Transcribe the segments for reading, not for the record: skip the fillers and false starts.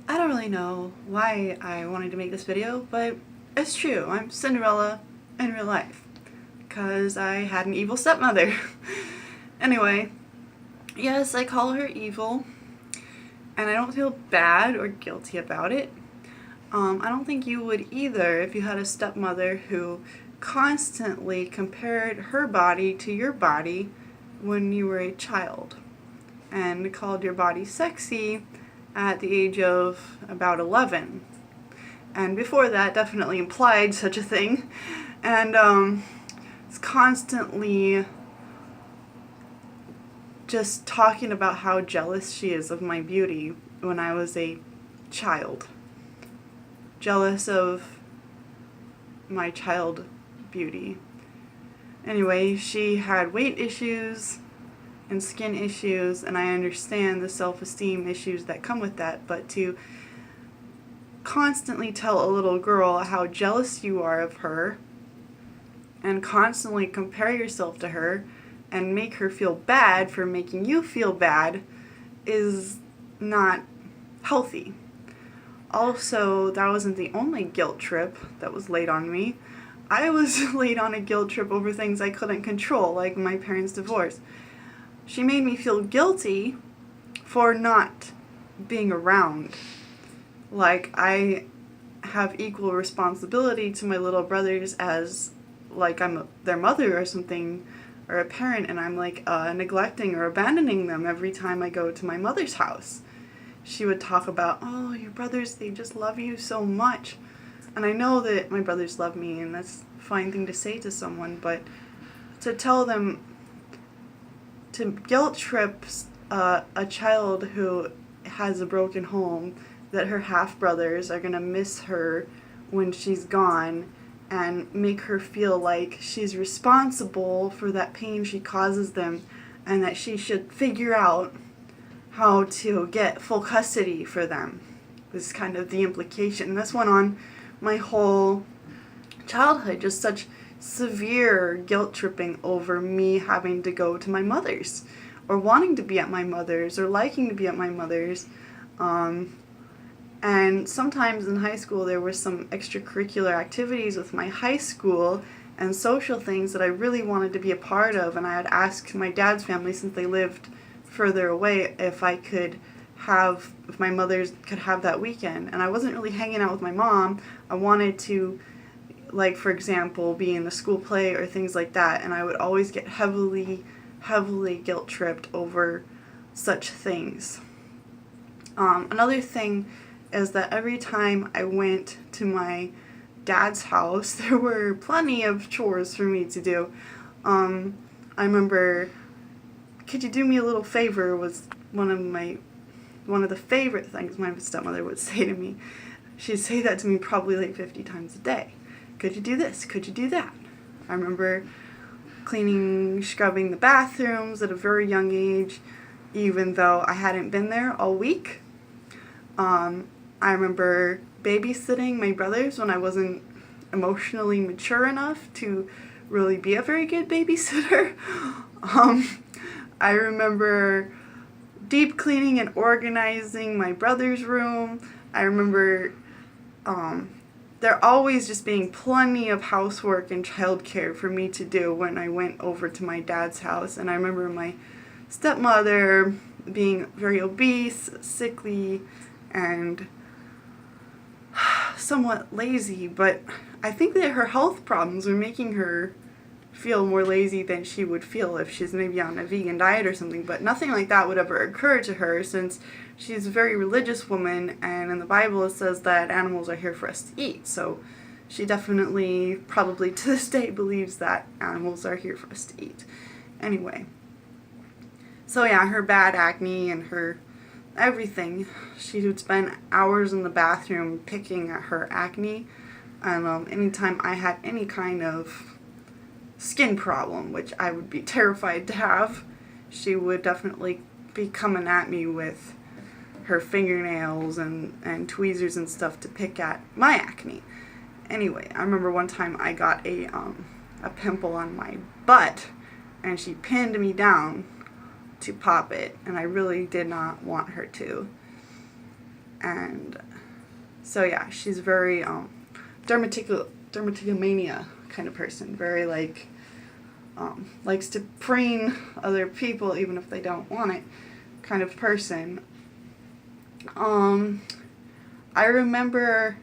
I don't really know why I wanted to make this video, but it's true. I'm Cinderella in real life because I had an evil stepmother. Anyway, yes, I call her evil, and I don't feel bad or guilty about it. I don't think you would either if you had a stepmother who constantly compared her body to your body when you were a child and called your body sexy at the age of about 11. And before that, definitely implied such a thing. And it's constantly just talking about how jealous she is of my beauty when I was a child. Jealous of my child beauty. Anyway, she had weight issues and skin issues, and I understand the self-esteem issues that come with that, but to constantly tell a little girl how jealous you are of her and constantly compare yourself to her and make her feel bad for making you feel bad is not healthy. Also, that wasn't the only guilt trip that was laid on me. I was laid on a guilt trip over things I couldn't control, like my parents' divorce. She made me feel guilty for not being around. Like, I have equal responsibility to my little brothers as, like, I'm their mother or something, or a parent, and I'm, like, neglecting or abandoning them every time I go to my mother's house. She would talk about, oh, your brothers, they just love you so much. And I know that my brothers love me, and that's a fine thing to say to someone, but to tell them, to guilt trip a child who has a broken home, that her half-brothers are going to miss her when she's gone, and make her feel like she's responsible for that pain she causes them, and that she should figure out how to get full custody for them. This is kind of the implication. This went on my whole childhood, just such severe guilt tripping over me having to go to my mother's, or wanting to be at my mother's, or liking to be at my mother's. And sometimes in high school there were some extracurricular activities with my high school and social things that I really wanted to be a part of, and I had asked my dad's family, since they lived further away, if my mother's could have that weekend. And I wasn't really hanging out with my mom. I wanted to, like, for example, be in the school play or things like that, and I would always get heavily guilt tripped over such things. Another thing is that every time I went to my dad's house, there were plenty of chores for me to do. I remember, could you do me a little favor, was one of the favorite things my stepmother would say to me. She'd say that to me probably like 50 times a day. Could you do this? Could you do that? I remember scrubbing the bathrooms at a very young age, even though I hadn't been there all week. I remember babysitting my brothers when I wasn't emotionally mature enough to really be a very good babysitter. I remember deep cleaning and organizing my brother's room. I remember there always just being plenty of housework and childcare for me to do when I went over to my dad's house. And I remember my stepmother being very obese, sickly, and somewhat lazy, but I think that her health problems were making her feel more lazy than she would feel if she's maybe on a vegan diet or something, but nothing like that would ever occur to her, since she's a very religious woman, and in the Bible it says that animals are here for us to eat, so she definitely, probably to this day, believes that animals are here for us to eat. Anyway, so yeah, her bad acne and her everything, she would spend hours in the bathroom picking at her acne, and anytime I had any kind of skin problem, which I would be terrified to have, she would definitely be coming at me with her fingernails and tweezers and stuff to pick at my acne. Anyway, I remember one time I got a pimple on my butt, and she pinned me down to pop it, and I really did not want her to. And so yeah, she's very dermatillomania kind of person. Very like likes to preen other people even if they don't want it kind of person. I remember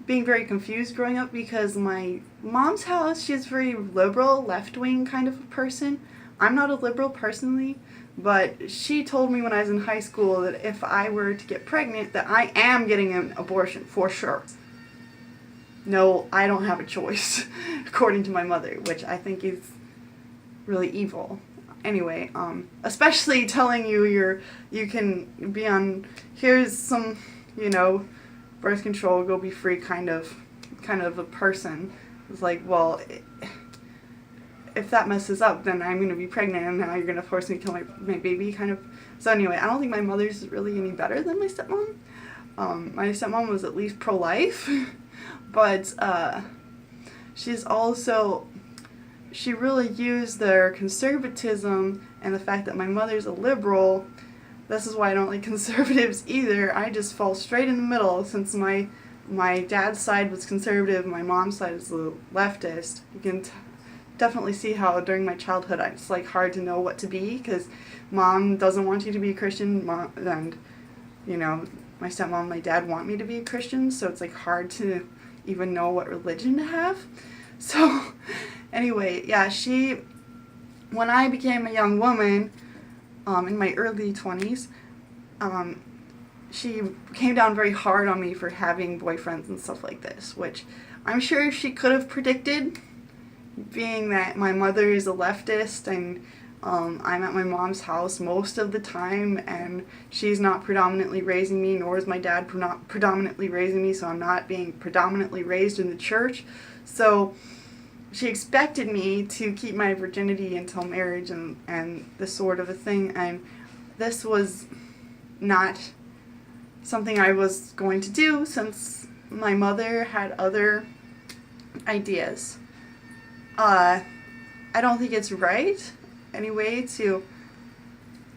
being very confused growing up because my mom's house, she's very liberal, left-wing kind of a person. I'm not a liberal personally, but she told me when I was in high school that if I were to get pregnant, that I am getting an abortion for sure. No, I don't have a choice, according to my mother, which I think is really evil. Anyway, especially telling you you can be on, here's some, birth control, go be free kind of a person. It's like, well, if that messes up, then I'm going to be pregnant and now you're going to force me to kill my baby kind of. So anyway, I don't think my mother's really any better than my stepmom. My stepmom was at least pro-life, but she really used their conservatism and the fact that my mother's a liberal. This is why I don't like conservatives either. I just fall straight in the middle since my dad's side was conservative, my mom's side is the leftist. You can definitely see how during my childhood it's like hard to know what to be because mom doesn't want you to be a Christian, and my stepmom, my dad want me to be a Christian, so it's like hard to even know what religion to have. So anyway, yeah, when I became a young woman, in my early 20s, she came down very hard on me for having boyfriends and stuff like this, which I'm sure she could have predicted, being that my mother is a leftist and I'm at my mom's house most of the time and she's not predominantly raising me, nor is my dad predominantly raising me, so I'm not being predominantly raised in the church. So she expected me to keep my virginity until marriage and this sort of a thing, and this was not something I was going to do since my mother had other ideas. I don't think it's right anyway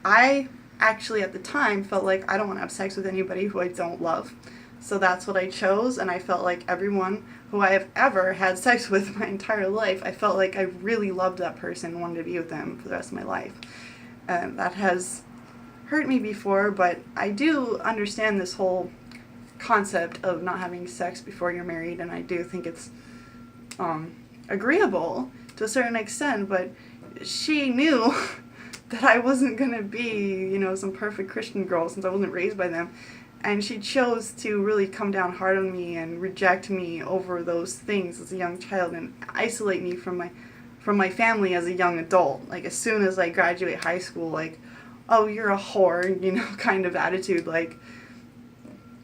I actually at the time felt like I don't want to have sex with anybody who I don't love. So that's what I chose, and I felt like everyone who I have ever had sex with my entire life, I felt like I really loved that person and wanted to be with them for the rest of my life. And that has hurt me before, but I do understand this whole concept of not having sex before you're married, and I do think it's agreeable to a certain extent, but she knew that I wasn't going to be, some perfect Christian girl since I wasn't raised by them. And she chose to really come down hard on me and reject me over those things as a young child and isolate me from my family as a young adult. Like, as soon as I graduate high school, like, oh, you're a whore, kind of attitude. Like,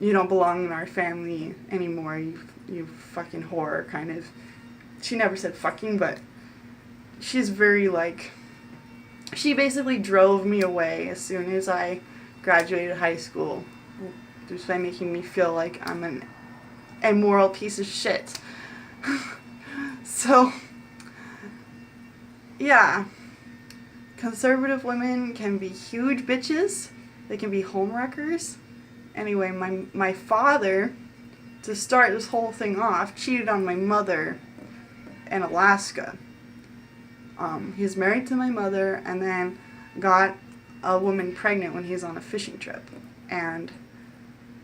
you don't belong in our family anymore, you fucking whore, kind of. She never said fucking, but she's very, she basically drove me away as soon as I graduated high school, just by making me feel like I'm an immoral piece of shit. So, yeah. Conservative women can be huge bitches. They can be homewreckers. Anyway, my father, to start this whole thing off, cheated on my mother in Alaska. He was married to my mother and then got a woman pregnant when he was on a fishing trip. And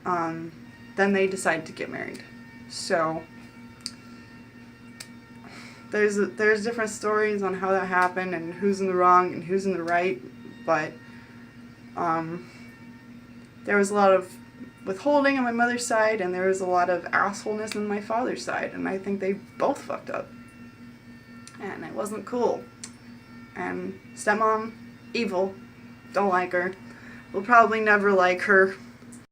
then they decided to get married. So there's different stories on how that happened and who's in the wrong and who's in the right, but there was a lot of withholding on my mother's side and there was a lot of assholeness on my father's side, and I think they both fucked up. And it wasn't cool. And stepmom, evil, don't like her. Will probably never like her.